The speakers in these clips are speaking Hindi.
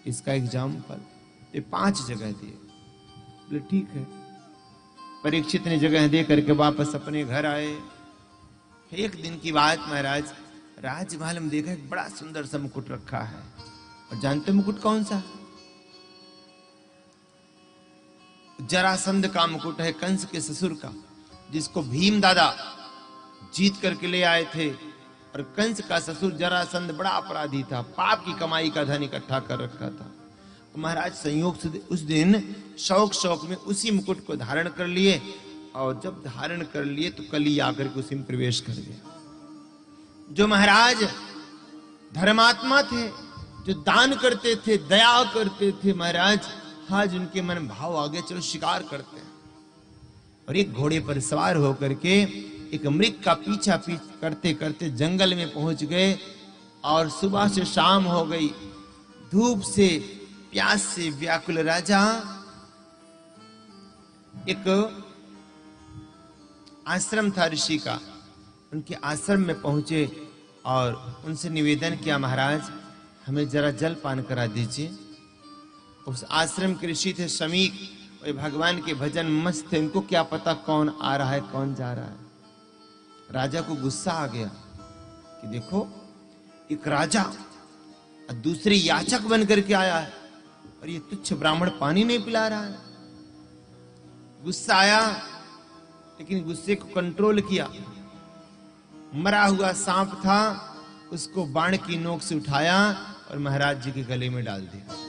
इसका एग्जाम्पल। तो 5 जगह दिए। बोले ठीक है। परीक्षित ने जगह दे करके वापस अपने घर आए। एक दिन की बात महाराज, राजमहल में देखा एक बड़ा सुंदर सा मुकुट रखा है। और जानते मुकुट कौन सा? जरासंध का मुकुट है, कंस के ससुर का, जिसको भीम दादा जीत करके ले आए थे। और कंस का ससुर जरासंध बड़ा अपराधी था, पाप की कमाई का धन इकट्ठा कर रखा था। महाराज संयोग से उस दिन शौक में उसी मुकुट को धारण कर लिए। और जब धारण कर लिए तो कली आकर के उसी में प्रवेश कर गया। जो महाराज धर्मात्मा थे, जो दान करते थे, दया करते थे, महाराज आज उनके मन भाव आ गए, चलो शिकार करते हैं। और एक घोड़े पर सवार होकर के एक मृग का पीछा करते करते जंगल में पहुंच गए। और सुबह से शाम हो गई। धूप से प्यास से व्याकुल राजा एक आश्रम था ऋषि का, उनके आश्रम में पहुंचे और उनसे निवेदन किया, महाराज हमें जरा जल पान करा दीजिए। उस आश्रम के ऋषि थे शमीक, वे भगवान के भजन मस्त थे, उनको क्या पता कौन आ रहा है कौन जा रहा है। राजा को गुस्सा आ गया कि देखो एक राजा दूसरे याचक बन करके आया है और ये तुच्छ ब्राह्मण पानी नहीं पिला रहा है। गुस्सा आया, लेकिन गुस्से को कंट्रोल किया। मरा हुआ सांप था, उसको बाण की नोक से उठाया और महाराज जी के गले में डाल दिया।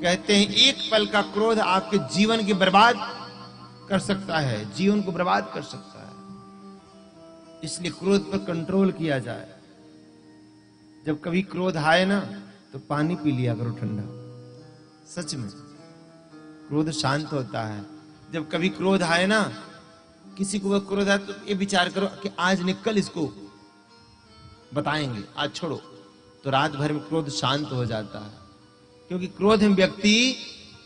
कहते हैं एक पल का क्रोध आपके जीवन की बर्बाद कर सकता है, जीवन को बर्बाद कर सकता है। इसलिए क्रोध पर कंट्रोल किया जाए। जब कभी क्रोध आए ना तो पानी पी लिया करो ठंडा। सच में क्रोध शांत होता है। जब कभी क्रोध आए ना, किसी को वह क्रोध आए तो ये विचार करो कि आज निकल इसको बताएंगे, आज छोड़ो, तो रात भर में क्रोध शांत हो जाता है। क्योंकि क्रोध में व्यक्ति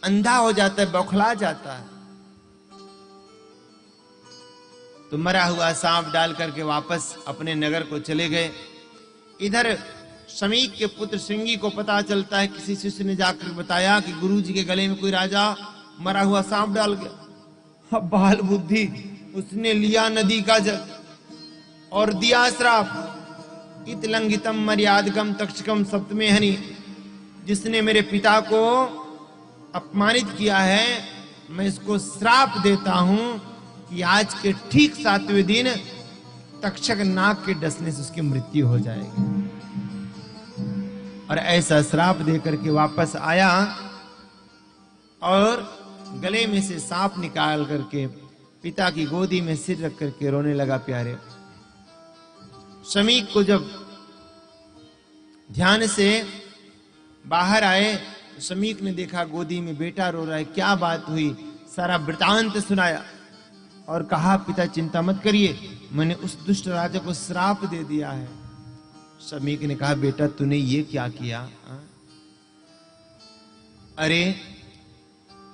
अंधा हो जाता है, बौखला जाता है। तो मरा हुआ सांप डाल करके वापस अपने नगर को चले गए। इधर शमीक के पुत्र श्रृंगी को पता चलता है, किसी शिष्य ने जाकर बताया कि गुरुजी के गले में कोई राजा मरा हुआ सांप डाल गया। अब बाल बुद्धि, उसने लिया नदी का जल और दिया श्राप, इत लंघितम मर्यादकम तक्षकम सप्तमे हनि, जिसने मेरे पिता को अपमानित किया है, मैं इसको श्राप देता हूं कि आज के ठीक 7वें दिन तक्षक नाग के डसने से उसकी मृत्यु हो जाएगी। और ऐसा श्राप देकर के वापस आया और गले में से सांप निकाल करके पिता की गोदी में सिर रख करके रोने लगा। प्यारे शमीक को जब ध्यान से बाहर आए, शमीक ने देखा गोदी में बेटा रो रहा है, क्या बात हुई, सारा वृतांत सुनाया और कहा पिता चिंता मत करिए, मैंने उस दुष्ट राजा को श्राप दे दिया है। शमीक ने कहा बेटा तूने ये क्या किया? अरे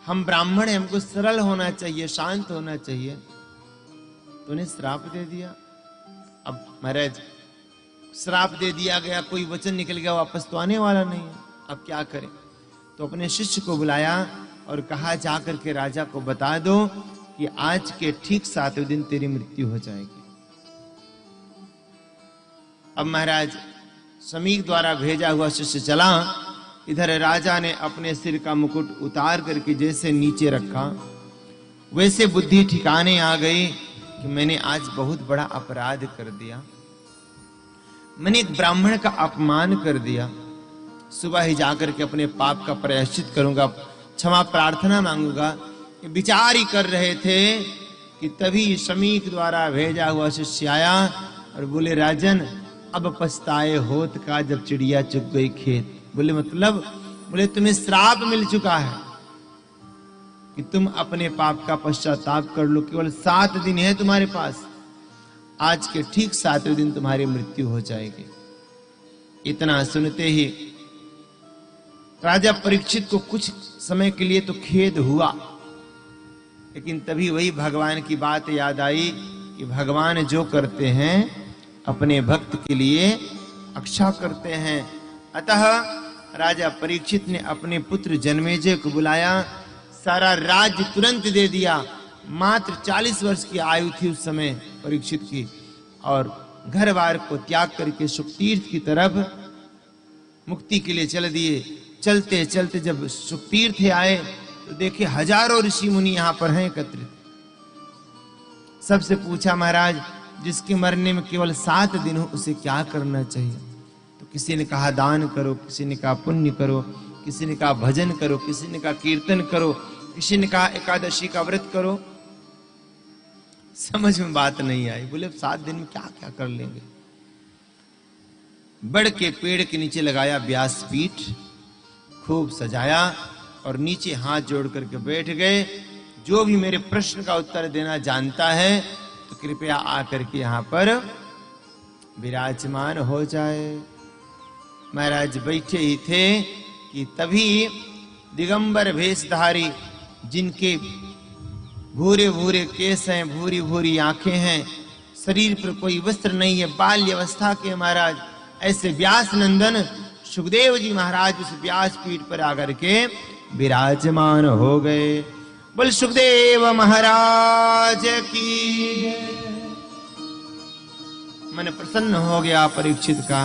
हम ब्राह्मण हैं, हमको सरल होना चाहिए, शांत होना चाहिए, तूने श्राप दे दिया। अब महाराज श्राप दे दिया गया, कोई वचन निकल गया, वापस तो आने वाला नहीं है, अब क्या करें? तो अपने शिष्य को बुलाया और कहा जाकर के राजा को बता दो कि आज के ठीक 7वें दिन तेरी मृत्यु हो जाएगी। अब महाराज शमीक द्वारा भेजा हुआ शिष्य चला। इधर राजा ने अपने सिर का मुकुट उतार करके जैसे नीचे रखा, वैसे बुद्धि ठिकाने आ गई कि मैंने आज बहुत बड़ा अपराध कर दिया, मैंने एक ब्राह्मण का अपमान कर दिया। सुबह ही जाकर के अपने पाप का प्रायश्चित करूंगा, क्षमा प्रार्थना मांगूंगा। ये विचार ही कर रहे थे कि तभी शमीक द्वारा भेजा हुआ शिष्य आया और बोले राजन अब पछताए होत का जब चिड़िया चुग गई खेत। बोले मतलब? बोले तुम्हें श्राप मिल चुका है कि तुम अपने पाप का पश्चाताप कर लो, केवल 7 दिन है तुम्हारे पास, आज के ठीक 7वें दिन तुम्हारी मृत्यु हो जाएगी। इतना सुनते ही राजा परीक्षित को कुछ समय के लिए तो खेद हुआ, लेकिन तभी वही भगवान की बात याद आई कि भगवान जो करते हैं अपने भक्त के लिए अक्षा करते हैं। अतः राजा परीक्षित ने अपने पुत्र जन्मेजय को बुलाया, सारा राज्य तुरंत दे दिया। मात्र 40 वर्ष की आयु थी उस समय परीक्षित की, और घर बार को त्याग करके शुकतीर्थ की तरफ मुक्ति के लिए चल दिए। चलते चलते जब शुकतीर्थ आए तो देखे हजारों ऋषि मुनि यहाँ पर हैं एकत्रित। सबसे पूछा, महाराज जिसके मरने में केवल 7 दिन हो उसे क्या करना चाहिए? तो किसी ने कहा दान करो, किसी ने कहा पुण्य करो, किसी ने कहा भजन करो, किसी ने कहा कीर्तन करो, किसी ने कहा एकादशी का व्रत करो। समझ में बात नहीं आई। बोले 7 दिन में क्या क्या कर लेंगे? बड़ के पेड़ के नीचे लगाया व्यासपीठ, खूब सजाया और नीचे हाथ जोड़ करके बैठ गए। जो भी मेरे प्रश्न का उत्तर देना जानता है तो कृपया आकर के यहां पर विराजमान हो जाए। महाराज बैठे ही थे कि तभी दिगंबर भेषधारी, जिनके भूरे भूरे केस हैं, भूरी भूरी आंखें हैं, शरीर पर कोई वस्त्र नहीं है, बाल्य अवस्था के महाराज, ऐसे व्यास नंदन सुखदेव जी महाराज उस व्यासपीठ पर आकर के विराजमान हो गए। बोल सुखदेव महाराज की। मन प्रसन्न हो गया परीक्षित का।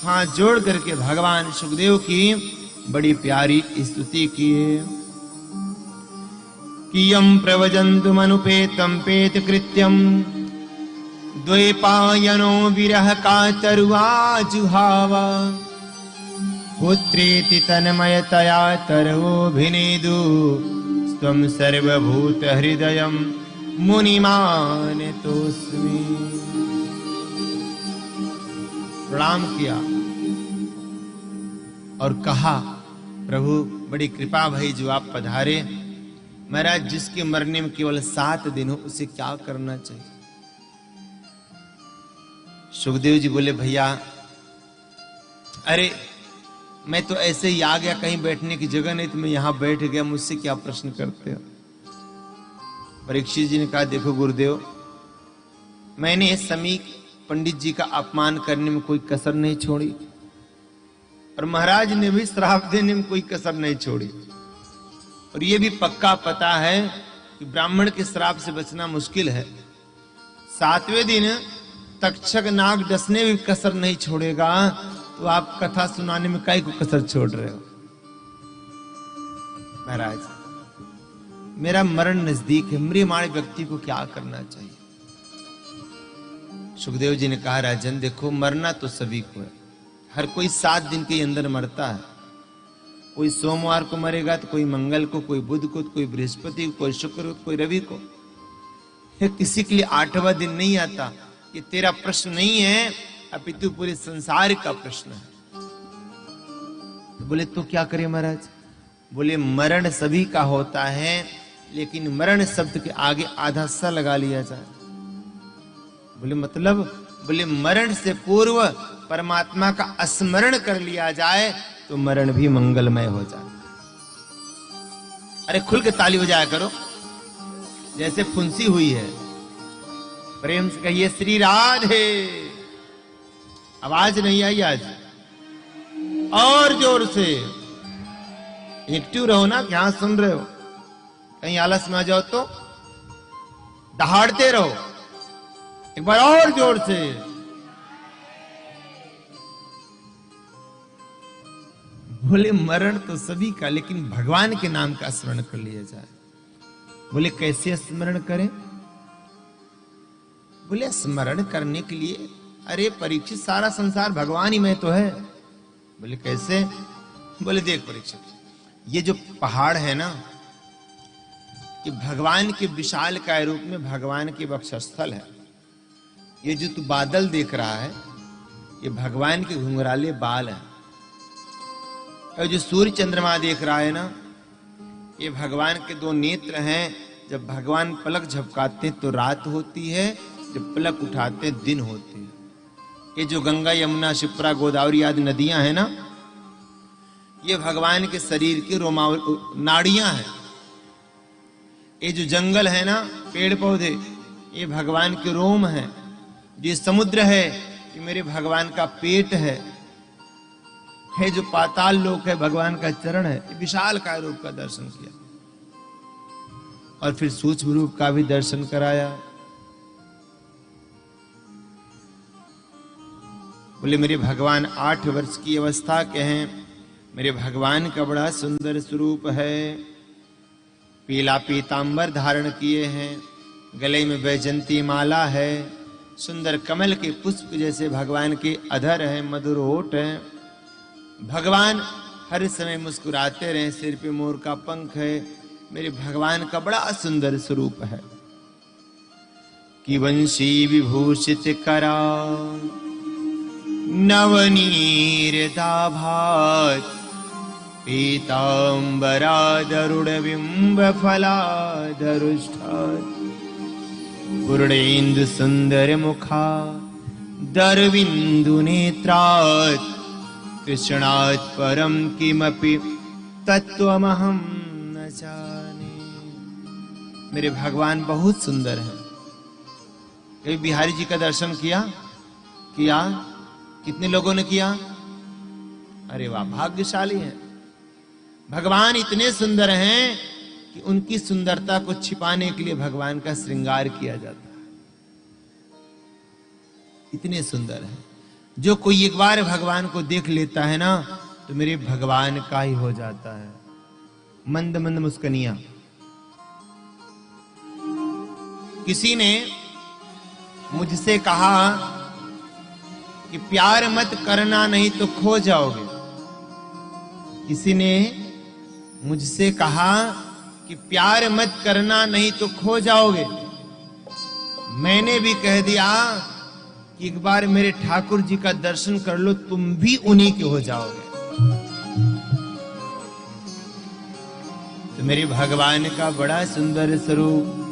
हाथ जोड़ करके भगवान सुखदेव की बड़ी प्यारी स्तुति किए। कियं प्रवजन्तु मनुपेतं पेत कृत्यं द्वैपायनो विरह कातरुआ जुहावा पुत्रेति तन्मयतया तरवोऽभिनेदु त्वं सर्वभूत हृदयं मुनिमानतोऽस्मि। प्रणाम किया और कहा, प्रभु बड़ी कृपा भई जो आप पधारे। महाराज जिसके मरने में केवल 7 दिन हो उसे क्या करना चाहिए? सुखदेव जी बोले, भैया अरे मैं तो ऐसे ही आ गया, कहीं बैठने की जगह नहीं तो मैं यहां बैठ गया, मुझसे क्या प्रश्न करते हो? परीक्षित जी ने कहा, देखो गुरुदेव, मैंने समीक पंडित जी का अपमान करने में कोई कसर नहीं छोड़ी और महाराज ने भी श्राप देने में कोई कसर नहीं छोड़ी। और ये भी पक्का पता है कि ब्राह्मण के श्राप से बचना मुश्किल है। 7वें दिन तक्षक नाग डसने भी कसर नहीं छोड़ेगा, तो आप कथा सुनाने में काहे को कसर छोड़ रहे हो? महाराज मेरा मरण नजदीक है, म्रियमाण व्यक्ति को क्या करना चाहिए? सुखदेव जी ने कहा, राजन देखो, मरना तो सभी को है, हर कोई 7 दिन के अंदर मरता है। कोई सोमवार को मरेगा तो कोई मंगल को, कोई बुध को, कोई बृहस्पति को, कोई शुक्र को, कोई रवि को। किसी के लिए 8वां दिन नहीं आता। ये तेरा प्रश्न नहीं है, अपितु पूरे संसार का प्रश्न है। तो बोले तो क्या करें महाराज? बोले मरण सभी का होता है, लेकिन मरण शब्द के आगे आधा सा लगा लिया जाए। बोले मतलब? बोले मरण से पूर्व परमात्मा का स्मरण कर लिया जाए तो मरण भी मंगलमय हो जाए। अरे खुल के ताली बजाया करो, जैसे फुंसी हुई है। प्रेम से कहिए श्री राधे। आवाज नहीं आई आज? और जोर से एक्टिव रहो ना, क्या सुन रहे हो? कहीं आलस में आ जाओ तो दहाड़ते रहो। एक बार और जोर से। बोले मरण तो सभी का, लेकिन भगवान के नाम का स्मरण कर लिया जाए। बोले कैसे स्मरण करें? बोले स्मरण करने के लिए, अरे परीक्षित सारा संसार भगवान ही में तो है। बोले कैसे? बोले देख परीक्षित, ये जो पहाड़ है ना, ये भगवान के विशाल काय रूप में भगवान के वक्षस्थल है। ये जो तू बादल देख रहा है, ये भगवान के घुंघराले बाल है। और जो सूर्य चंद्रमा देख रहा है ना, ये भगवान के 2 नेत्र हैं। जब भगवान पलक झपकाते तो रात होती है, जब पलक उठाते दिन होती है। ये जो गंगा यमुना शिप्रा गोदावरी आदि नदियां हैं ना, ये भगवान के शरीर की नाड़ियां हैं। ये जो जंगल है ना, पेड़ पौधे, ये भगवान के रोम हैं। ये समुद्र है, ये मेरे भगवान का पेट है। है जो पाताल लोक है, भगवान का चरण है, विशाल काय रूप का दर्शन किया और फिर सूक्ष्म रूप का भी दर्शन कराया। बोले मेरे भगवान 8 वर्ष की अवस्था के हैं, मेरे भगवान का बड़ा सुंदर स्वरूप है। पीला पीतांबर धारण किए हैं, गले में वैजंती माला है, सुंदर कमल के पुष्प जैसे भगवान के अधर हैं, मधुर होठ हैं। भगवान हर समय मुस्कुराते रहे, सिर पे मोर का पंख है। मेरे भगवान का बड़ा सुंदर स्वरूप है। कि वंशी विभूषित करा नवनीरदाभात पीतांबरादरुणबिंब फलादरुष्ठात् पूर्णेन्दु सुंदर मुखा दरविंदु नेत्रात् कृष्णात् परम किमपि तत्त्वमहं न जाने। मेरे भगवान बहुत सुंदर हैं। कभी बिहारी जी का दर्शन किया? कितने लोगों ने किया? अरे वाह, भाग्यशाली हैं। भगवान इतने सुंदर हैं कि उनकी सुंदरता को छिपाने के लिए भगवान का श्रृंगार किया जाता है। इतने सुंदर हैं, जो कोई एक बार भगवान को देख लेता है ना तो मेरे भगवान का ही हो जाता है। मंद मंद मुस्कनिया। किसी ने मुझसे कहा कि प्यार मत करना नहीं तो खो जाओगे। किसी ने मुझसे कहा कि प्यार मत करना नहीं तो खो जाओगे। मैंने भी कह दिया कि एक बार मेरे ठाकुर जी का दर्शन कर लो, तुम भी उन्हीं के हो जाओगे। तो मेरे भगवान का बड़ा सुंदर स्वरूप